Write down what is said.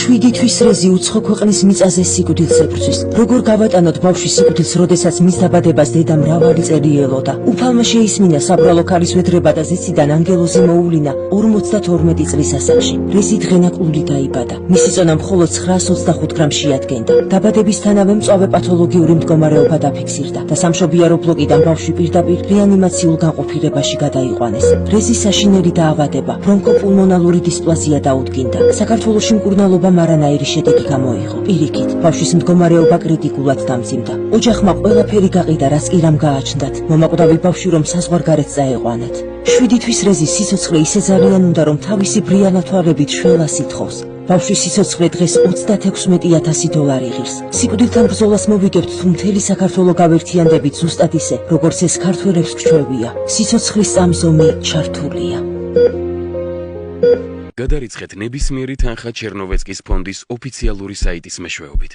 7 თვის რეზი უცხო ქვეყნის მიწაზე სიკვდილს ებრძვის. Როგორ გავატანოთ ბავშვის სიკვდილს, როდესაც მის დაბადებას დედა მრავალი წელი ელოდა. უფალმა შეისმინა საბრალო ქალის ვედრება და ზეციდან ანგელოზი მოუვლინა 52 წლის ასაკში. რეზი დღენაკლული დაიბადა. მისი წონა მხოლოდ 925 გრამში ადგენდა. დაბადებისთანავე მწვავე პათოლოგიური მდგომარეობა დაფიქსირდა და სამშობიარო ბლოკიდან ბავშვი პირდაპირ რეანიმაციულ განყოფილებაში გადაიყვანეს. რეზის საშინელი დაავადება ბრონქოპულმონალური დისპლაზია დაუდგინდა. საქართველოში მკურნალობამ არანაირი შედეგი გამოიღო. პირიქით, ბავშვის მდგომარეობა კრიტიკულად დამძიმდა. ოჯახმა ყველაფერი გაყიდა, რაც კი რამ გააჩნდათ. მომაკვდავი ბავშვი რომ საზღვარგარეთ წაეყვანათ. 7 თვის რეზის სიცოცხლე ისე ძალიან უნდა, რომ თავისი ბრიალათვალებით შველას ითხოვს. ბავშვის სიცოცხლე დღეს $36,000 ღირს. სიკვდილთან ბრძოლას მოვიგებთ, თუ მთელი საქართველო გავერთიანდებით ზუსტად ისე, როგორც ეს ქართველებს გჩვევია. სიცოცხლის წამზომი ჩართულია. გადარიცხეთ ნებისმიერი თანხა ჩერნოვეცკის ფონდის ოფიციალური საიტის მეშვეობით.